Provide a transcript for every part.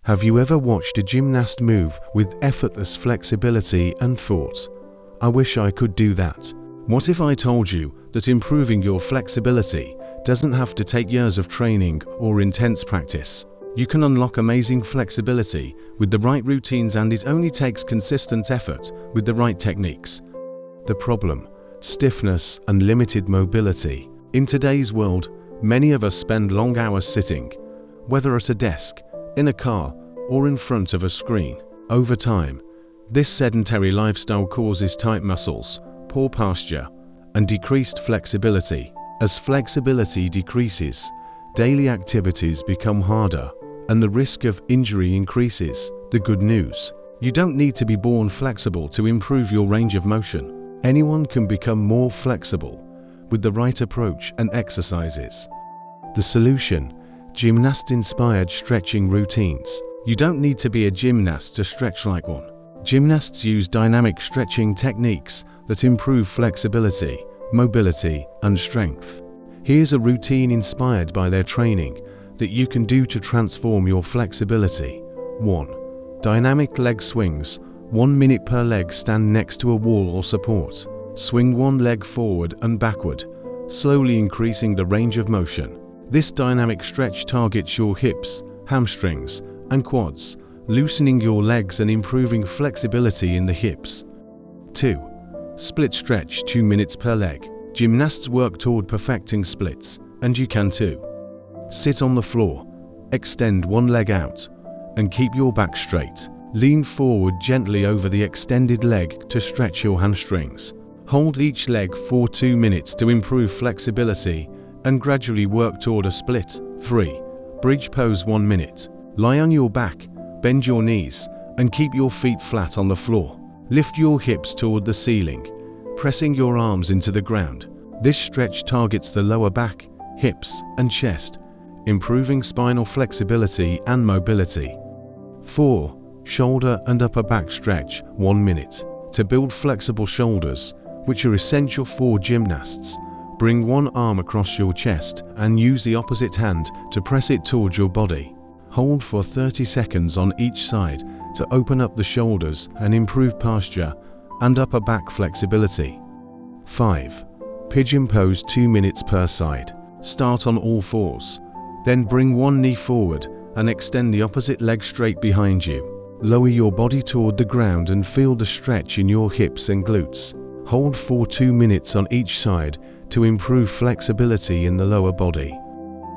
Have you ever watched a gymnast move with effortless flexibility and thought, "I wish I could do that"? What if I told you that improving your flexibility doesn't have to take years of training or intense practice? You can unlock amazing flexibility with the right routines, and it only takes consistent effort with the right techniques. The problem: stiffness and limited mobility. In today's world, many of us spend long hours sitting, whether at a desk, in a car, or in front of a screen. Over time, this sedentary lifestyle causes tight muscles, poor posture, and decreased flexibility. As flexibility decreases, daily activities become harder, and the risk of injury increases. The good news: you don't need to be born flexible to improve your range of motion. Anyone can become more flexible with the right approach and exercises. The solution: gymnast-inspired stretching routines. You don't need to be a gymnast to stretch like one. Gymnasts use dynamic stretching techniques that improve flexibility, mobility, and strength. Here's a routine inspired by their training that you can do to transform your flexibility. 1. Dynamic leg swings. 1 minute per leg. Stand next to a wall or support. Swing one leg forward and backward, slowly increasing the range of motion. This dynamic stretch targets your hips, hamstrings, and quads, loosening your legs and improving flexibility in the hips. 2. Split stretch. 2 minutes per leg. Gymnasts work toward perfecting splits, and you can too. Sit on the floor, extend one leg out, and keep your back straight. Lean forward gently over the extended leg to stretch your hamstrings. Hold each leg for 2 minutes to improve flexibility and gradually work toward a split. 3. Bridge pose. 1 minute. Lie on your back, bend your knees, and keep your feet flat on the floor. Lift your hips toward the ceiling, pressing your arms into the ground. This stretch targets the lower back, hips, and chest, improving spinal flexibility and mobility. 4. Shoulder and upper back stretch. 1 minute. To build flexible shoulders, which are essential for gymnasts, bring one arm across your chest and use the opposite hand to press it towards your body. Hold for 30 seconds on each side to open up the shoulders and improve posture and upper back flexibility. 5. Pigeon pose. 2 minutes per side. Start on all fours, then bring one knee forward and extend the opposite leg straight behind you. Lower your body toward the ground and feel the stretch in your hips and glutes. Hold for 2 minutes on each side to improve flexibility in the lower body.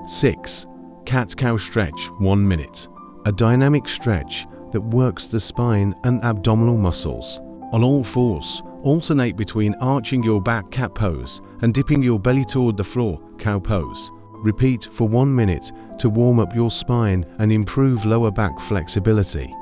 6. Cat-cow stretch. 1 minute. A dynamic stretch that works the spine and abdominal muscles. On all fours, alternate between arching your back, cat pose, and dipping your belly toward the floor, cow pose. Repeat for 1 minute to warm up your spine and improve lower back flexibility.